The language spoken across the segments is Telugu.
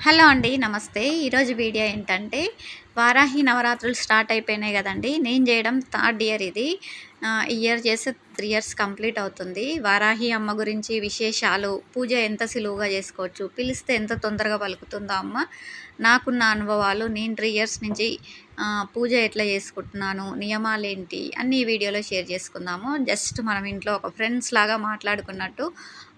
హలో అండి. నమస్తే. ఈరోజు వీడియో ఏంటంటే, వారాహి నవరాత్రులు స్టార్ట్ అయిపోయినాయి గదండీ! నేను జేయడం థర్డ్ ఇయర్ ఇది. ఈ ఇయర్ చేస్తే 3 ఇయర్స్ కంప్లీట్ అవుతుంది. వారాహి అమ్మ గురించి విశేషాలు, పూజ ఎంత సులువుగా జేసుకోవచ్చు, పిలిస్తే ఎంత తొందరగా పలుకుతుందో అమ్మ, నాకున్న అనుభవాలు, నేను 3 ఇయర్స్ నుంచి పూజ ఎట్లా చేసుకుంటున్నాను, నియమాలేంటి అన్నీ ఈ వీడియోలో షేర్ చేసుకుందాము. జస్ట్ మనం ఇంట్లో ఒక ఫ్రెండ్స్ లాగా మాట్లాడుకున్నట్టు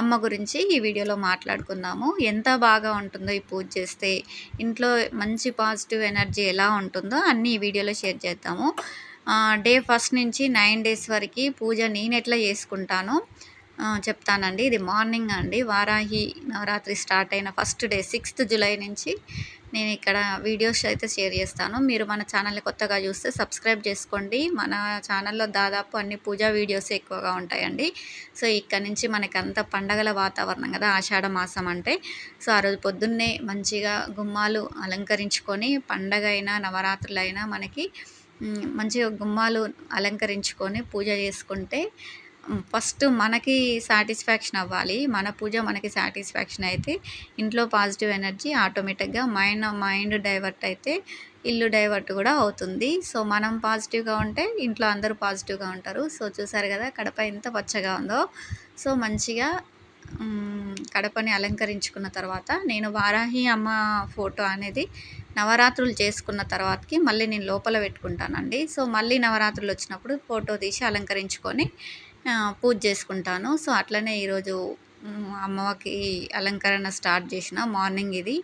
అమ్మ గురించి ఈ వీడియోలో మాట్లాడుకుందాము. ఎంత బాగా ఉంటుందో ఈ పూజ చేస్తే, ఇంట్లో మంచి పాజిటివ్ ఎనర్జీ ఎలా ఉంటుందో అన్నీ ఈ వీడియోలో షేర్ చేద్దాము. డే ఫస్ట్ నుంచి 9 డేస్ వరకు పూజ నేనెట్లా చేసుకుంటానో చెప్తానండి. ఇది మార్నింగ్ అండి. వారాహి నవరాత్రి స్టార్ట్ అయిన ఫస్ట్ డే 6th జులై నుంచి నేను ఇక్కడ వీడియోస్ అయితే షేర్ చేస్తాను. మీరు మన ఛానల్ని కొత్తగా చూస్తే సబ్స్క్రైబ్ చేసుకోండి. మన ఛానల్లో దాదాపు అన్ని పూజా వీడియోస్ ఎక్కువగా ఉంటాయండి. సో ఇక్కడ నుంచి మనకి అంత పండగల వాతావరణం కదా ఆషాఢ మాసం అంటే. సో ఆ రోజు పొద్దున్నే మంచిగా గుమ్మాలు అలంకరించుకొని, పండగ అయినా నవరాత్రులైనా మనకి మంచిగా గుమ్మాలు అలంకరించుకొని పూజ చేసుకుంటే ఫస్ట్ మనకి సాటిస్ఫాక్షన్ అవ్వాలి. మన పూజ మనకి సాటిస్ఫాక్షన్ అయితే ఇంట్లో పాజిటివ్ ఎనర్జీ ఆటోమేటిక్గా మైండ్ డైవర్ట్ అయితే ఇల్లు డైవర్ట్ కూడా అవుతుంది. సో మనం పాజిటివ్గా ఉంటే ఇంట్లో అందరూ పాజిటివ్గా ఉంటారు. సో చూసారు కదా కడప ఎంత పచ్చగా ఉందో. సో మంచిగా కడపని అలంకరించుకున్న తర్వాత నేను వారాహి అమ్మ ఫోటో అనేది నవరాత్రులు చేసుకున్న తర్వాతకి మళ్ళీ నేను లోపల పెట్టుకుంటానండి. సో మళ్ళీ నవరాత్రులు వచ్చినప్పుడు ఫోటో తీసి అలంకరించుకొని పూజ చేసుకుంటాను. సో అట్లనే ఈరోజు అమ్మవారికి అలంకరణ స్టార్ట్ చేసిన మార్నింగ్ ఇది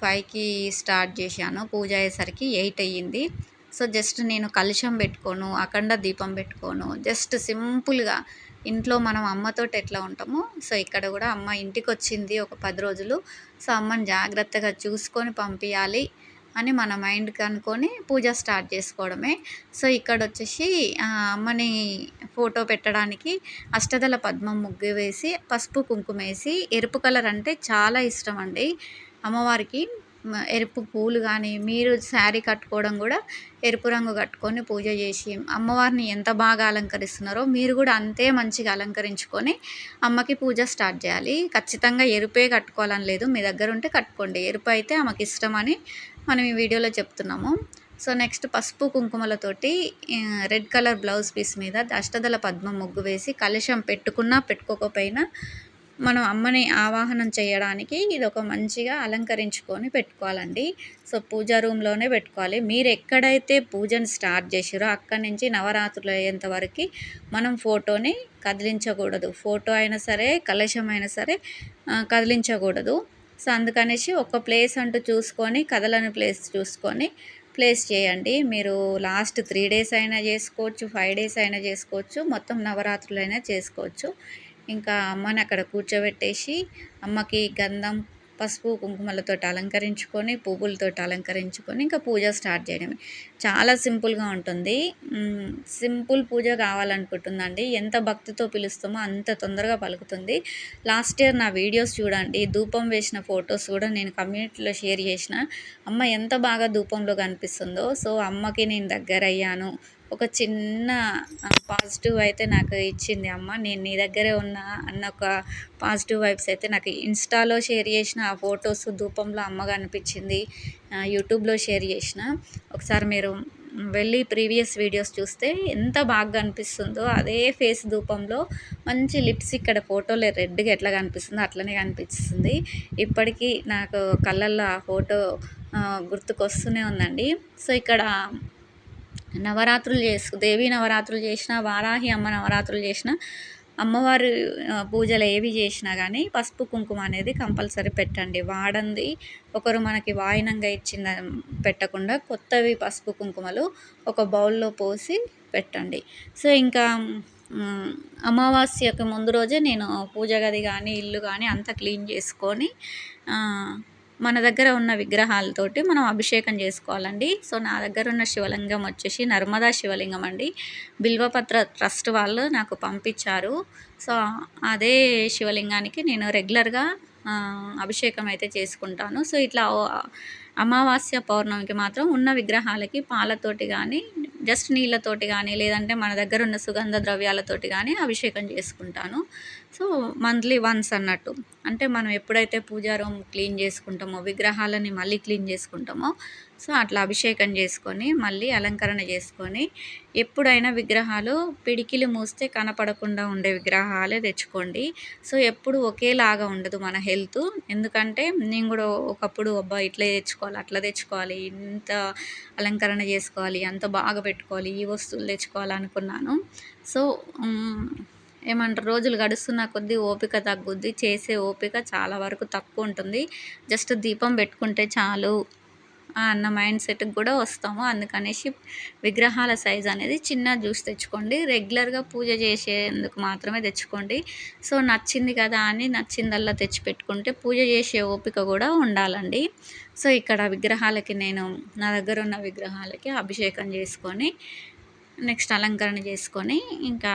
5కి స్టార్ట్ చేశాను. పూజ అయ్యేసరికి 8 అయ్యింది. సో జస్ట్ నేను కలశం పెట్టుకోను, అఖండ దీపం పెట్టుకోను, జస్ట్ సింపుల్గా ఇంట్లో మనం అమ్మతోటి ఎట్లా ఉంటామో సో ఇక్కడ కూడా అమ్మ ఇంటికి వచ్చింది ఒక 10 రోజులు. సో అమ్మని జాగ్రత్తగా చూసుకొని పంపించాలి అని మన మైండ్కి అనుకొని పూజ స్టార్ట్ చేసుకోవడమే. సో ఇక్కడ వచ్చేసి అమ్మని ఫోటో పెట్టడానికి అష్టదళ పద్మం ముగ్గు వేసి, పసుపు కుంకుమ వేసి, ఎరుపు కలర్ అంటే చాలా ఇష్టం అండి అమ్మవారికి. ఎరుపు పూలు కానీ, మీరు శారీ కట్టుకోవడం కూడా ఎరుపు రంగు కట్టుకొని పూజ చేసి అమ్మవారిని ఎంత బాగా అలంకరిస్తున్నారో మీరు కూడా అంతే మంచిగా అలంకరించుకొని అమ్మకి పూజ స్టార్ట్ చేయాలి. ఖచ్చితంగా ఎరుపే కట్టుకోవాలని లేదు, మీ దగ్గర ఉంటే కట్టుకోండి. ఎరుపు అయితే ఆమెకి ఇష్టమని మనం ఈ వీడియోలో చెప్తున్నాము. సో నెక్స్ట్ పసుపు కుంకుమలతోటి రెడ్ కలర్ బ్లౌజ్ పీస్ మీద అష్టదళ పద్మం ముగ్గు వేసి, కలశం పెట్టుకున్నా పెట్టుకోకపోయినా మనం అమ్మని ఆవాహనం చేయడానికి ఇది ఒక మంచిగా అలంకరించుకొని పెట్టుకోవాలండి. సో పూజా రూమ్లోనే పెట్టుకోవాలి. మీరు ఎక్కడైతే పూజను స్టార్ట్ చేసిరో అక్కడి నుంచి నవరాత్రులు అయ్యేంత వరకు మనం ఫోటోని కదిలించకూడదు. ఫోటో అయినా సరే, కలశం అయినా సరే కదిలించకూడదు. సో అందుకనేసి ఒక ప్లేస్ అంటూ చూసుకొని, కదలని ప్లేస్ చూసుకొని ప్లేస్ చేయండి. మీరు లాస్ట్ 3 డేస్ అయినా చేసుకోవచ్చు, 5 డేస్ అయినా చేసుకోవచ్చు, మొత్తం నవరాత్రులు అయినా చేసుకోవచ్చు. ఇంకా అమ్మని అక్కడ కూర్చోబెట్టేసి అమ్మకి గంధం, పసుపు కుంకుమలతో అలంకరించుకొని, పువ్వులతో అలంకరించుకొని ఇంకా పూజ స్టార్ట్ చేయడమే. చాలా సింపుల్గా ఉంటుంది. సింపుల్ పూజ కావాలనుకుంటుందండి. ఎంత భక్తితో పిలుస్తామో అంత తొందరగా పలుకుతుంది. లాస్ట్ ఇయర్ నా వీడియోస్ చూడండి, ధూపం వేసిన ఫొటోస్ కూడా నేను కమ్యూనిటీలో షేర్ చేసిన. అమ్మ ఎంత బాగా ధూపంలో కనిపిస్తుందో. సో అమ్మకి నేను దగ్గర అయ్యాను. ఒక చిన్న పాజిటివ్ అయితే నాకు ఇచ్చింది అమ్మ. నేను నీ దగ్గరే ఉన్నా అన్న ఒక పాజిటివ్ వైబ్స్ అయితే నాకు ఇన్స్టాలో షేర్ చేసిన ఆ ఫొటోస్ ధూపంలో అమ్మ కనిపించింది. యూట్యూబ్లో షేర్ చేసిన. ఒకసారి మీరు వెళ్ళి ప్రీవియస్ వీడియోస్ చూస్తే ఎంత బాగా కనిపిస్తుందో అదే ఫేస్ ధూపంలో మంచి లిప్స్ ఇక్కడ ఫోటోలో రెడ్గా ఎట్లా కనిపిస్తుందో అట్లనే కనిపిస్తుంది. ఇప్పటికీ నాకు కళ్ళల్లో ఆ ఫోటో గుర్తుకొస్తూనే ఉందండి. సో ఇక్కడ నవరాత్రులు దేవీ నవరాత్రులు చేసిన, వారాహి అమ్మ నవరాత్రులు చేసిన, అమ్మవారి పూజలు ఏవి చేసినా కానీ పసుపు కుంకుమ అనేది కంపల్సరీ పెట్టండి. వాడంది ఒకరు మనకి వాయినంగా ఇచ్చిన పెట్టకుండా కొత్తవి పసుపు కుంకుమలు ఒక బౌల్లో పోసి పెట్టండి. సో ఇంకా అమావాస్యకు ముందు రోజే నేను పూజ గది కానీ, ఇల్లు కానీ అంతా క్లీన్ చేసుకొని మన దగ్గర ఉన్న విగ్రహాలతోటి మనం అభిషేకం చేసుకోవాలండి. సో నా దగ్గర ఉన్న శివలింగం వచ్చేసి నర్మదా శివలింగం అండి. బిల్వపత్ర ట్రస్ట్ వాళ్ళు నాకు పంపించారు. సో అదే శివలింగానికి నేను రెగ్యులర్గా అభిషేకం అయితే చేసుకుంటాను. సో ఇట్లా అమావాస్య పౌర్ణమికి మాత్రం ఉన్న విగ్రహాలకి పాలతోటి కానీ, జస్ట్ నీళ్ళతోటి కానీ, లేదంటే మన దగ్గర ఉన్న సుగంధ ద్రవ్యాలతోటి కానీ అభిషేకం చేసుకుంటాను. సో సో, మంత్లీ వన్స్ అన్నట్టు. అంటే మనం ఎప్పుడైతే పూజా రూమ్ క్లీన్ చేసుకుంటామో, విగ్రహాలని మళ్ళీ క్లీన్ చేసుకుంటామో, సో, అట్లా అభిషేకం చేసుకొని, మళ్ళీ అలంకరణ చేసుకొని, ఎప్పుడైనా విగ్రహాలు పిడికిలి మూస్తే కనపడకుండా ఉండే విగ్రహాలే తెచ్చుకోండి. సో, ఎప్పుడు ఒకేలాగా ఉండదు మన హెల్తు. ఎందుకంటే నేను గూడా ఒకప్పుడు అబ్బా! ఇట్లా తెచ్చుకోవాలి, అట్లా తెచ్చుకోవాలి, ఇంత అలంకరణ చేసుకోవాలి, అంత బాగా పెట్టుకోవాలి, ఈ వస్తువులు తెచ్చుకోవాలి అనుకున్నాను. సో, ఏమంటారు, రోజులు గడుస్తున్న కొద్దీ ఓపిక తగ్గుద్ది. చేసే ఓపిక చాలా వరకు తక్కువుంటుంది. జస్ట్ దీపం పెట్టుకుంటే చాలు అన్న మైండ్ సెట్‌కి గూడా వస్తాము. అందుకనేసి విగ్రహాల సైజ్ అనేది చిన్నది జూసి తెచ్చుకోండి. రెగ్యులర్‌గా పూజ చేసేందుకు మాత్రమే తెచ్చుకోండి. సో, నచ్చింది కదా అని నచ్చిందల్లా తెచ్చిపెట్టుకుంటే పూజ చేసే ఓపిక గూడా ఉండాలండి. సో, ఇక్కడ విగ్రహాలకి నేను నా దగ్గరున్న విగ్రహాలకి అభిషేకం చేసుకొని, నెక్స్ట్ అలంకరణ చేసుకొని, ఇంకా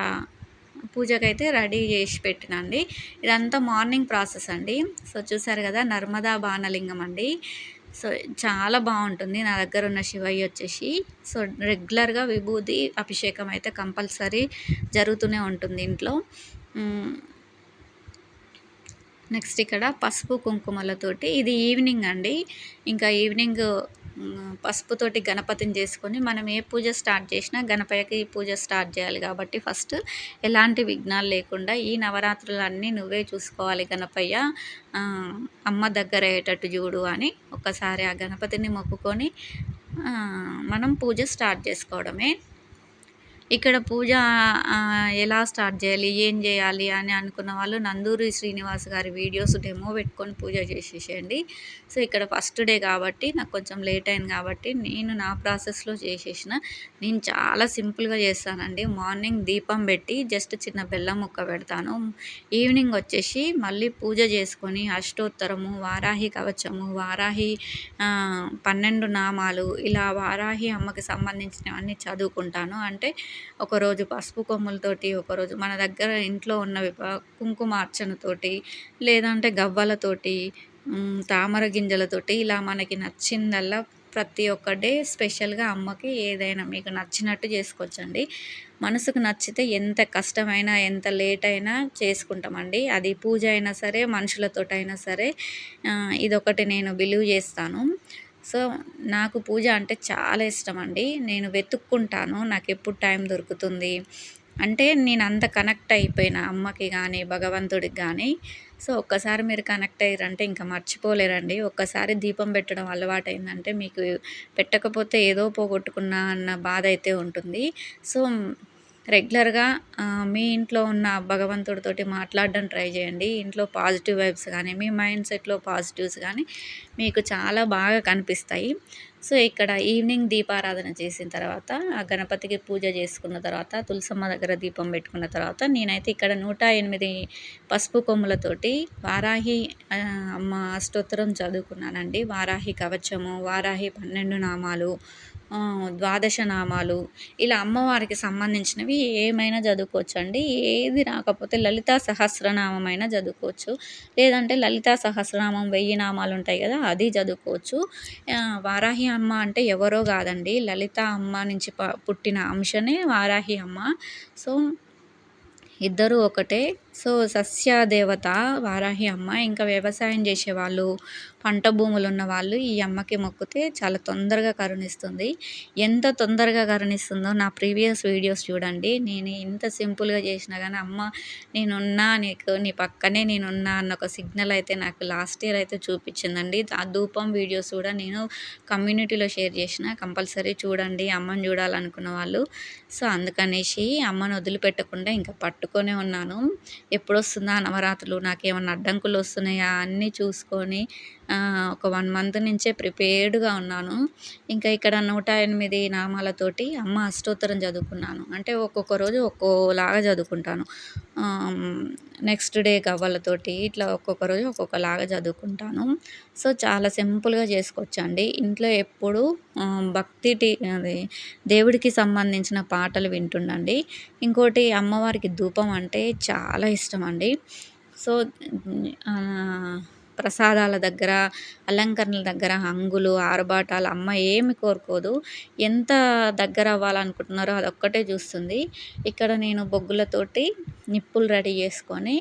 పూజకైతే రెడీ చేసి పెట్టినా అండి. ఇదంతా మార్నింగ్ ప్రాసెస్ అండి. సో, చూసారు కదా, నర్మదా బాణలింగం అండి. సో, చాలా బావుంటుంది. నా దగ్గరున్న శివయ్య వచ్చేసి. సో, రెగ్యులర్‌గా విభూది అభిషేకం అయితే కంపల్సరీ జరుగుతూనే ఉంటుంది ఇంట్లో. నెక్స్ట్ ఇక్కడ పసుపు కుంకుమలతోటి ఇది ఈవినింగ్ అండి. ఇంకా ఈవినింగ్ పసుపుతోటి గణపతిని చేసుకొని మనం ఏ పూజ స్టార్ట్ చేసినా గణపయ్యకి పూజ స్టార్ట్ చేయాలి కాబట్టి ఫస్ట్ ఎలాంటి విఘ్నాలు లేకుండా ఈ నవరాత్రులన్నీ నువ్వే చూసుకోవాలి గణపయ్య, అమ్మ దగ్గర అయ్యేటట్టు చూడు అని ఒక్కసారి ఆ గణపతిని మొక్కుకొని మనం పూజ స్టార్ట్ చేసుకోవడమే. ఇక్కడ పూజ ఎలా స్టార్ట్ చేయాలి, ఏం చేయాలి అని అనుకున్న వాళ్ళు నందూరి శ్రీనివాస్ గారి వీడియోస్ డెమో పెట్టుకొని పూజ చేసేసేయండి. సో, ఇక్కడ ఫస్ట్ డే కాబట్టి నాకు కొంచెం లేట్ అయింది కాబట్టి నేను నా ప్రాసెస్‌లో చేసేసిన. నేను చాలా సింపుల్‌గా చేస్తానండి. మార్నింగ్ దీపం పెట్టి జస్ట్ చిన్న బెల్లం ముక్క పెడతాను. ఈవినింగ్ వచ్చేసి మళ్ళీ పూజ చేసుకొని అష్టోత్తరము, వారాహి కవచము, వారాహి 12 నామాలు ఇలా వారాహి అమ్మకి సంబంధించినవన్నీ చదువుకుంటాను. అంటే ఒకరోజు పసుపు కొమ్ములతోటి, ఒకరోజు మన దగ్గర ఇంట్లో ఉన్నవి కుంకుమార్చనతోటి, లేదంటే గవ్వలతోటి, తామర గింజలతోటి ఇలా మనకి నచ్చిందల్లా ప్రతి ఒక్క డే స్పెషల్‌గా అమ్మకి ఏదైనా మీకు నచ్చినట్టు చేసుకోవచ్చండి. మనసుకు నచ్చితే ఎంత కష్టమైనా, ఎంత లేట్ అయినా చేసుకుంటామండి. అది పూజ అయినా సరే, మనుషులతోటైనా సరే. ఇదొకటి నేను బిలీవ్ చేస్తాను. సో, నాకు పూజ అంటే చాలా ఇష్టమండి. నేను వెతుక్కుంటాను నాకెప్పుడు టైం దొరుకుతుంది. అంటే నేనంత కనెక్ట్ అయిపోయిన అమ్మకి గానీ, భగవంతుడికి గానీ. సో, ఒక్కసారి మీరు కనెక్ట్ అయ్యిర్రంటే ఇంక మర్చిపోలేరండి. ఒక్కసారి దీపం పెట్టడం అలవాటయిందంటే మీకు పెట్టకపోతే ఏదో పోగొట్టుకున్నా అన్న బాధైతే ఉంటుంది. సో, రెగ్యులర్‌గా మీ ఇంట్లో ఉన్న భగవంతుడితోటి మాట్లాడడం ట్రై చేయండి. ఇంట్లో పాజిటివ్ వైబ్స్ గానీ, మీ మైండ్ సెట్‌లో పాజిటివ్స్ గానీ మీకు చాలా బాగా కనిపిస్తాయి. సో, ఇక్కడ ఈవినింగ్ దీపారాధన చేసిన తర్వాత, ఆ గణపతికి పూజ చేసుకున్న తర్వాత, తులసమ్మ దగ్గర దీపం పెట్టుకున్న తర్వాత, నేనైతే ఇక్కడ 108 పసుపు కొమ్ములతోటి వారాహి అమ్మ అష్టోత్తరం చదువుకున్నానండి. వారాహి కవచము, వారాహి 12 నామాలు, ద్వాదశ నామాలు ఇలా అమ్మవారికి సంబంధించినవి ఏమైనా చదువుకోవచ్చండి. ఏది రాకపోతే లలితా సహస్రనామమైనా చదువుకోవచ్చు. లేదంటే లలితా సహస్రనామం 1000 నామాలు ఉంటాయి కదా, అది చదువుకోవచ్చు. వారాహి అమ్మ అంటే ఎవరో కాదండి, లలిత అమ్మ నుంచి పుట్టిన అంశనే వారాహి అమ్మ. సో, ఇద్దరూ ఒకటే. సో, సస్యదేవత వారాహి అమ్మ. ఇంకా వ్యవసాయం చేసేవాళ్ళు, పంట భూములున్న వాళ్ళు ఈ అమ్మకి మొక్కితే చాలా తొందరగా కరుణిస్తుంది. ఎంత తొందరగా కరుణిస్తుందో నా ప్రీవియస్ వీడియోస్ చూడండి. నేను ఇంత సింపుల్‌గా చేసినా గానీ అమ్మ నేనున్నా, నీ పక్కనే నేనున్నా అన్న ఒక సిగ్నల్ అయితే నాకు లాస్ట్ ఇయర్ అయితే చూపించిందండి. ఆ ధూపం వీడియోస్ కూడా నేను కమ్యూనిటీలో షేర్ చేసిన. కంపల్సరీ చూడండి అమ్మని చూడాలనుకున్న వాళ్ళు. సో, అందుకనేసి అమ్మను వదిలిపెట్టకుండా ఇంకా పట్టుకొనే ఉన్నాను. ఎప్పుడొస్తుందా నవరాత్రులు, నాకేమన్నా అడ్డంకులు వస్తున్నాయా అన్నీ చూసుకొని ఒక 1 మంత్ నుంచే ప్రిపేర్డ్‌గా ఉన్నాను. ఇంకా ఇక్కడ 108 నామాలతోటి అమ్మ అష్టోత్తరం చదువుకున్నాను. అంటే ఒక్కొక్క రోజు ఒక్కోలాగా చదువుకుంటాను. నెక్స్ట్ డే గవ్వలతోటి ఇట్లా ఒక్కొక్క రోజు ఒక్కొక్కలాగా చదువుకుంటాను. సో, చాలా సింపుల్‌గా చేసుకోవచ్చండి. ఇంట్లో ఎప్పుడూ అది దేవుడికి సంబంధించిన పాటలు వింటుండండి. ఇంకోటి అమ్మవారికి ధూపం అంటే చాలా ఇష్టమండి. సో, ప్రసాదాల దగ్గర, అలంకరణల దగ్గర హంగులు, ఆర్భాటాలు అమ్మ ఏమి కోరుకోదు. ఎంత దగ్గర అవ్వాలనుకుంటున్నారో అదొక్కటే చూస్తుంది. ఇక్కడ నేను బొగ్గులతోటి నిప్పులు రెడీ చేసుకొని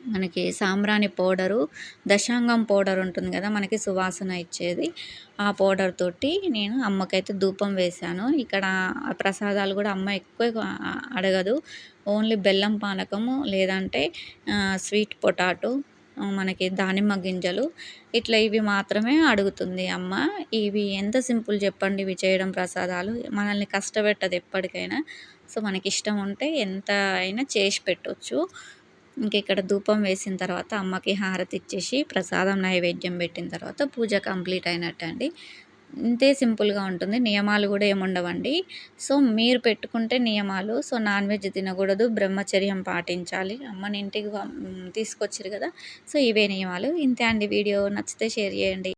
మనకి సాంబ్రాణి పౌడరు, దశాంగం పౌడర్ ఉంటుంది కదా మనకి సువాసన ఇచ్చేది. ఆ పౌడర్ తోటి నేను అమ్మకైతే ధూపం వేశాను. ఇక్కడ ప్రసాదాలు కూడా అమ్మ ఎక్కువ అడగదు. ఓన్లీ బెల్లం పానకము లేదంటే స్వీట్ పొటాటో, మనకి దానిమ్మ గింజలు ఇట్లా ఇవి మాత్రమే అడుగుతుంది అమ్మ. ఇవి ఎంత సింపుల్ చెప్పండి ఇవి చేయడం ప్రసాదాలు. మనల్ని కష్టపెట్టదు ఎప్పటికైనా. సో మనకిష్టం ఉంటే ఎంత అయినా చేసి పెట్టొచ్చు. ఇంక ఇక్కడ ధూపం వేసిన తర్వాత అమ్మకి హారతి ఇచ్చేసి ప్రసాదం నైవేద్యం పెట్టిన తర్వాత పూజ కంప్లీట్ అయినట్టండి. ఇంతే సింపుల్‌గా ఉంటుంది. నియమాలు కూడా ఏముండవండి. సో మీరు పెట్టుకుంటే నియమాలు. సో నాన్ వెజ్ తినకూడదు, బ్రహ్మచర్యం పాటించాలి. అమ్మని ఇంటికి తీసుకొచ్చిర్రు కదా! సో ఇవే నియమాలు. ఇంతే అండి వీడియో నచ్చితే షేర్ చేయండి.